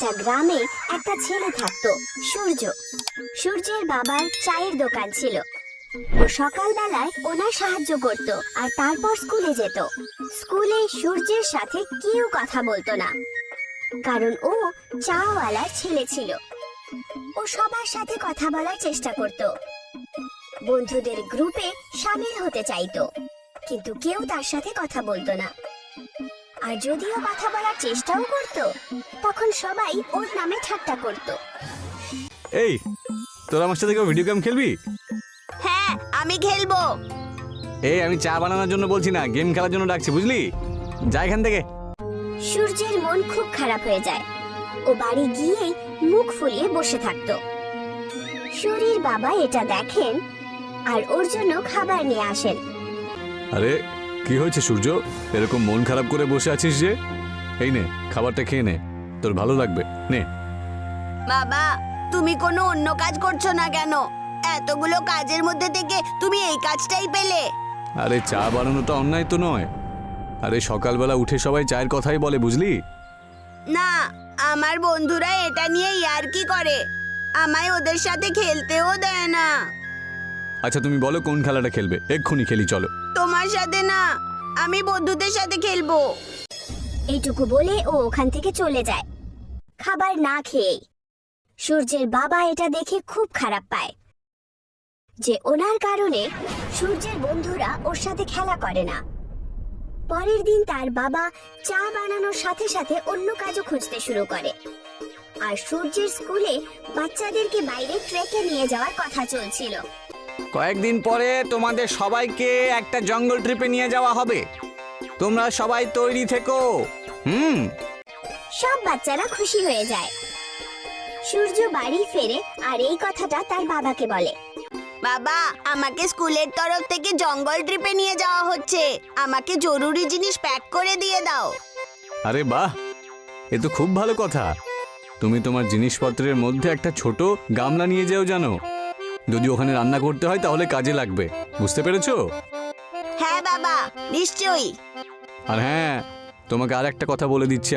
একটা গ্রামে একটা ছেলে থাকতো, সূর্য। সূর্যের বাবার চায়ের দোকান ছিল। ও সকালবেলায় ওনার সাহায্য করত আর তারপর স্কুলে যেত। স্কুলে সূর্যের সাথে কেউ কথা বলতো না, কারণ ও চাওয়ালার ছেলে ছিল। ও সবার সাথে কথা বলার চেষ্টা করত, বন্ধুদের গ্রুপে শামিল হতে চাইতো, কিন্তু কেউ তার সাথে কথা বলতো না। আর যদিও কথা বলার চেষ্টাও করত, তখন সবাই ওর নামে ঠাট্টা করত। এই, তোরা আমার সাথে কেউ ভিডিও গেম খেলবি? হ্যাঁ, আমি খেলবো। এই, আমি চা বানানোর জন্য বলছি না, গেম খেলার জন্য ডাকছি, বুঝলি? যা এখান থেকে। সূর্যের মন খুব খারাপ হয়ে যায়। ও বাড়ি গিয়েই মুখ ফুলিয়ে বসে থাকতো। সূর্যের বাবা এটা দেখেন আর ওর জন্য খাবার নিয়ে আসেন। আরে, কি হয়েছে সূর্য? এরকম মন খারাপ করে বসে আছিস যে? এই নে, খাবারটা খেয়ে নে, তোর ভালো লাগবে, নে। বাবা, তুমি কোনো অন্য কাজ করছো না কেন? এতগুলো কাজের মধ্যে থেকে তুমি এই কাজটাই পেলে? আরে, চা বানানোটা অন্যায় তো নয়। আরে, সকালবেলা উঠে সবাই চায়ের কথাই বলে, বুঝলি? না, আমার বন্ধুরা এটা নিয়ে ইয়ার্কি করে, আমায় ওদের সাথে খেলতেও দেয় না। আচ্ছা, তুমি বলো কোন খেলাটা খেলবে, এক্ষুনি খেলি, চলো। তোমার সাথে না, আমি বন্ধুদের সাথে খেলবো। এইটুকু বলে ও ওখান থেকে চলে যায়, খাবার না খেয়েই। সূর্যের বাবা এটা দেখে খুব খারাপ পায় যে ওনার কারণে সূর্যের বন্ধুরা ওর সাথে খেলা করে না। পরের দিন তার বাবা চা বানানোর সাথে সাথে অন্য কাজও খুঁজতে শুরু করে। আর সূর্যের স্কুলে বাচ্চাদেরকে বাইরে ট্রেকে নিয়ে যাওয়ার কথা চলছিল। কয়েকদিন পরে তোমাদের সবাইকে একটা জঙ্গল ট্রিপে নিয়ে যাওয়া হবে, তোমরা সবাই তৈরি থেকো। সব বাচ্চারা খুশি হয়ে যায়। সূর্য বাড়ি ফেরে আর এই কথাটা তার বাবাকে বলে। বাবা, আমাকে স্কুলের তরফ থেকে জঙ্গল ট্রিপে নিয়ে যাওয়া হচ্ছে, আমাকে জরুরি জিনিস প্যাক করে দিয়ে দাও। আরে বাহ, এ তো খুব ভালো কথা। তুমি তোমার জিনিসপত্রের মধ্যে একটা ছোট গামলা নিয়ে যাও, জানো? যদি ওখানে রান্না করতে হয় তাহলে কাজে লাগবে, বুঝতে পেরেছো? হ্যাঁ বাবা, নিশ্চয়ই। আর হ্যাঁ, তোমাকে আর একটা কথা বলে দিচ্ছি,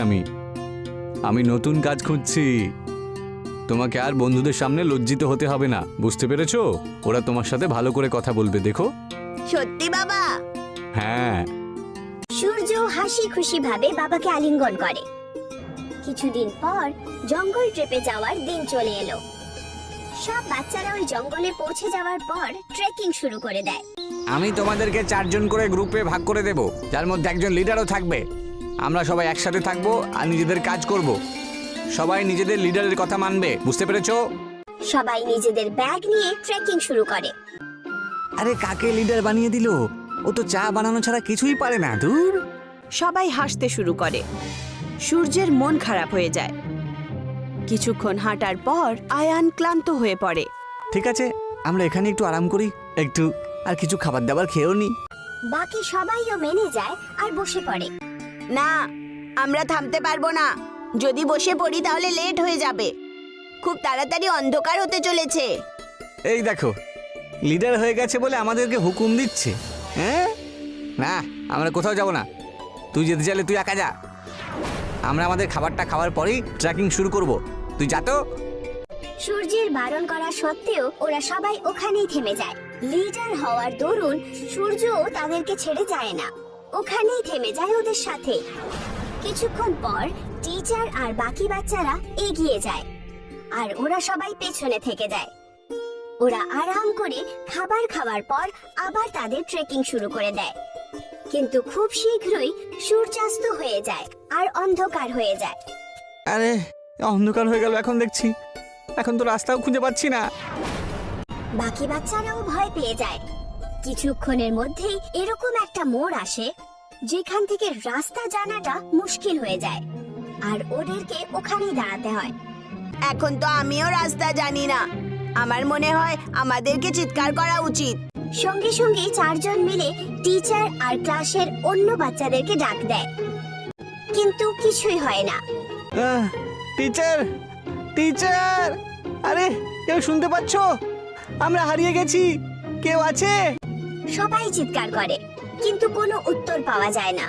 আমি নতুন কাজ খুঁজছি। তোমাকে আর বন্ধুদের সামনে লজ্জিত হতে হবে না, বুঝতে পেরেছো? ওরা তোমার সাথে ভালো করে কথা বলবে, দেখো। সত্যি বাবা? হ্যাঁ। সূর্য হাসি খুশি ভাবে বাবাকে আলিঙ্গন করে। কিছুদিন পর জঙ্গল ট্রিপে যাওয়ার দিন চলে এলো। সব বাচ্চারা ওই জঙ্গলে পৌঁছে যাওয়ার পর ট্রেকিং শুরু করে দেয়। আমি তোমাদেরকে 4 জন করে গ্রুপে ভাগ করে দেব, যার মধ্যে একজন লিডারও থাকবে। আমরা সবাই একসাথে থাকবো আর নিজেদের কাজ করব। সবাই নিজেদের লিডারের কথা মানবে, বুঝতে পেরেছো? সবাই নিজেদের ব্যাগ নিয়ে ট্রেকিং শুরু করে। আরে, কাকে লিডার বানিয়ে দিল? ও তো চা বানানো ছাড়া কিছুই পারে না, দূর। সবাই হাসতে শুরু করে। সূর্যের মন খারাপ হয়ে যায়। কিছুক্ষণ হাঁটার পর আয়ান ক্লান্ত হয়ে পড়ে। ঠিক আছে, আমরা এখানে একটু আরাম করি, একটু আর কিছু খাবার দাবার খেয়েও নি। বাকি সবাইও মেনে যায় আর বসে পড়ে। না, আমরা থামতে পারবো না। যদি বসে পড়ি তাহলে লেট হয়ে যাবে। খুব তাড়াতাড়ি অন্ধকার হতে চলেছে। এই দেখো, লিডার হয়ে গেছে বলে আমাদেরকে হুকুম দিচ্ছে। হ্যাঁ, না, আমরা কোথাও যাব না। তুই যেতে চাইলে তুই একা যা। আমরা আমাদের খাবারটা খাওয়ার পরেই ট্রেকিং শুরু করব। তুই যা তো। সূর্যের বারণ করা সত্ত্বেও ওরা সবাই ওখানেই থেমে যায়। লিডার হওয়ার দরুন সূর্যও তাদেরকে ছেড়ে যায় না, ওখানেই থেমে যায় ওদের সাথে। কিছুক্ষণ পর টিচার আর বাকি বাচ্চারা এগিয়ে যায় আর ওরা সবাই পেছনে থেকে যায়। ওরা আরাম করে খাবার খাওয়ার পর আবার তাদের ট্রেকিং শুরু করে দেয়। কিন্তু খুব শীঘ্রই সূর্যাস্ত হয়ে যায় আর অন্ধকার হয়ে যায়। আরে, অন্ধকার হয়ে গেল এখন দেখছি। এখন তো রাস্তাও খুঁজে পাচ্ছি না। বাকি বাচ্চারাও ভয় পেয়ে যায়। কিছুক্ষণের মধ্যেই এরকম একটা মোড় আসে যেখান থেকে রাস্তা জানাটা মুশকিল হয়ে যায় আর ওদেরকে ওখানেই দাঁড়াতে হয়। এখন তো আমিও রাস্তা জানি না। আমার মনে হয় আমাদেরকে চিৎকার করা উচিত। সঙ্গে সঙ্গে 4 জন মিলে টিচার আর ক্লাসের অন্য বাচ্চাদেরকে ডাক দেয়, কিন্তু কিছুই হয় না। টিচার, টিচার, আরে কেউ শুনতে পাচ্ছ? আমরা হারিয়ে গেছি, কেউ আছে? সবাই চিৎকার করে, কিন্তু কোনো উত্তর পাওয়া যায় না।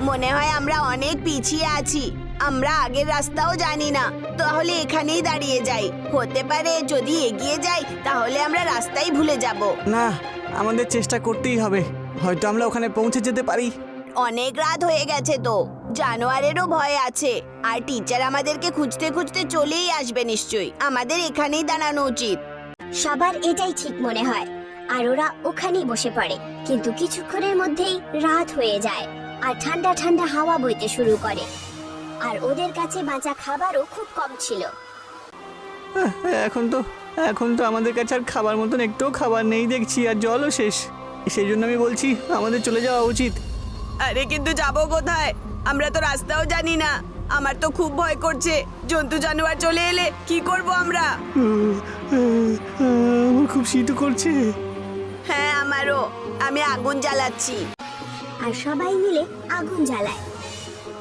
মনে হয় আমরা অনেক পিছিয়ে আছি। আমরা আগের রাস্তাও জানি না, তাহলে এখানেই দাঁড়িয়ে যাই। হতে পারে যদি এগিয়ে যাই তাহলে আমরা রাস্তাই ভুলে যাব। না, আমাদের চেষ্টা করতেই হবে, হয়তো আমরা ওখানে পৌঁছে যেতে পারি। অনেক রাত হয়ে গেছে তো, জানোয়ারেরও ভয় আছে, আর টিচার আমাদেরকে খুঁজতে খুঁজতে চলেই আসবে নিশ্চয়ই। আমাদের এখানেই দাঁড়ানো উচিত। সবার এটাই ঠিক মনে হয়, আর ওরা ওখানেই বসে পড়ে। কিন্তু কিছুক্ষণের মধ্যেই রাত হয়ে যায়, আর ঠান্ডা ঠান্ডা হাওয়া বইতে শুরু করে, আর ওদের কাছে বাঁচা খাবারও খুব কম ছিল। এখন তো আমাদের কাছে আর খাবার মতন একটুও খাবার নেই দেখছি, আর জলও শেষ। সেই জন্য আমি বলছি আমাদের চলে যাওয়া উচিত। আরে কিন্তু যাবো কোথায়? আমরা তো রাস্তাও জানি না। আমার তো খুব ভয় করছে, জন্তু জানোয়ার চলে এলে কি করব আমরা? আমার খুব শীত করছে। হ্যাঁ, আমারও। আমি আগুন জ্বালাচ্ছি। আর সবাই মিলে আগুন জ্বালায়।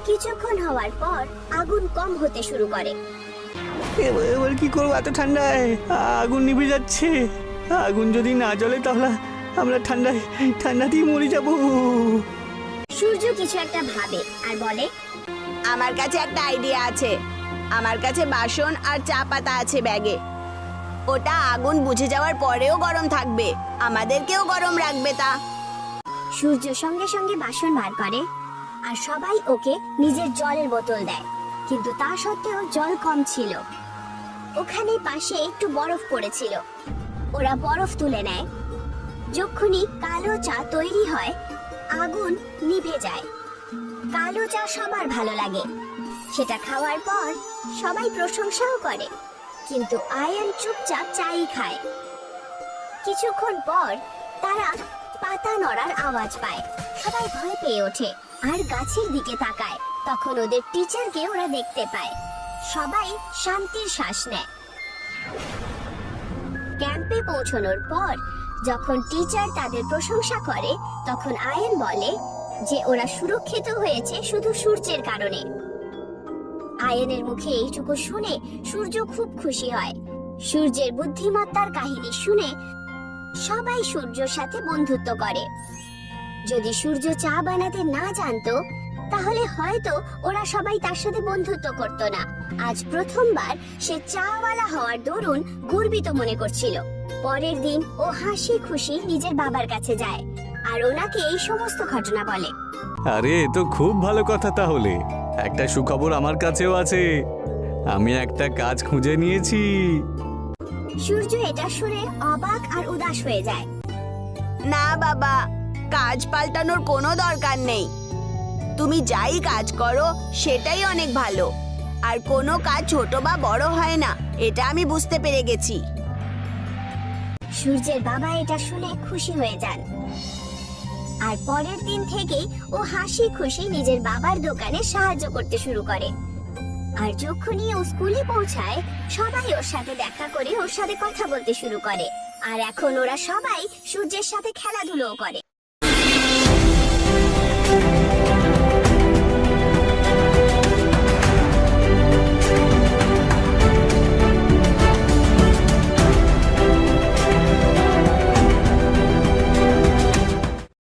কিছুক্ষণ হওয়ার পর আগুন কম হতে শুরু করে। এবার কি করবো? এত ঠান্ডায় আগুন নিভে যাচ্ছে। আগুন যদি না জ্বলে তাহলে আমরা ঠান্ডাতেই মরে যাব। সূর্য কিছু একটা ভাবে আর বলে, আমার কাছে একটা আইডিয়া আছে। আমার কাছে বাসন আর চা পাতা আছে ব্যাগে। ওটা আগুন বুঝে যাওয়ার পরেও গরম থাকবে, আমাদেরকেও গরম রাখবে তা। সূর্য সঙ্গে সঙ্গে বাসন বার করে, আর সবাই ওকে নিজের জলের বোতল দেয়। কিন্তু তা সত্ত্বেও জল কম ছিল। ওখানে পাশে একটু বরফ পড়েছিল। ওরা বরফ তুলে নেয়। যখনই কালো চা তৈরি হয়, আগুন নিভে যায়। কালো চা সবার ভালো লাগে। সেটা খাওয়ার পর সবাই প্রশংসাও করে, কিন্তু আয়ান চুপচাপ চাই খায়। কিছুক্ষণ পর তারা পাতা নড়ার আওয়াজ পায়। সবাই ভয় পেয়ে ওঠে আর গাছের দিকে তাকায়। তখন ওদের টিচারকে ওরা দেখতে পায়। সবাই শান্তির শ্বাস নেয়। ক্যাম্পে পৌঁছানোর পর যখন টিচার তাদের প্রশংসা করে, তখন আয়ান বলে যে ওরা সুরক্ষিত হয়েছে শুধু সূর্যের কারণে। আয়ানের মুখে এইটুকু শুনে সূর্য খুব খুশি হয়। সূর্যের বুদ্ধিমত্তার কাহিনী শুনে সবাই সূর্যের সাথে বন্ধুত্ব করে। যদি সূর্য চা বানাতে না জানতো তাহলে হয়তো ওরা সবাই তার সাথে বন্ধুত্ব করত না। আজ প্রথমবার সে চাওয়ালা হওয়ার দরুন গর্বিত মনে করছিল। পরের দিন ও হাসি খুশি নিজের বাবার কাছে যায় আর ওনাকে এই সমস্ত ঘটনা বলে। আরে এ তো খুব ভালো কথা। তাহলে একটা সুখবর আমার কাছেও আছে, আমি একটা কাজ খুঁজে নিয়েছি। সূর্য এটা শুনে অবাক আর উদাস হয়ে যায়। না বাবা, কাজ পাল্টানোর কোনো দরকার নেই। তুমি যাই কাজ করো সেটাই অনেক ভালো, আর কোনো কাজ ছোট বা বড় হয় না, এটা আমি বুঝতে পেরে গেছি। সূর্যের বাবা এটা শুনে খুশি হয়ে যান, আর পরের দিন থেকেই ও হাসি খুশি নিজের বাবার দোকানে সাহায্য করতে শুরু করে। আর যখনই ও স্কুলে পৌঁছায়, সবাই ওর সাথে দেখা করে ওর সাথে কথা বলতে শুরু করে। আর এখন ওরা সবাই সূর্যের সাথে খেলাধুলোও করে।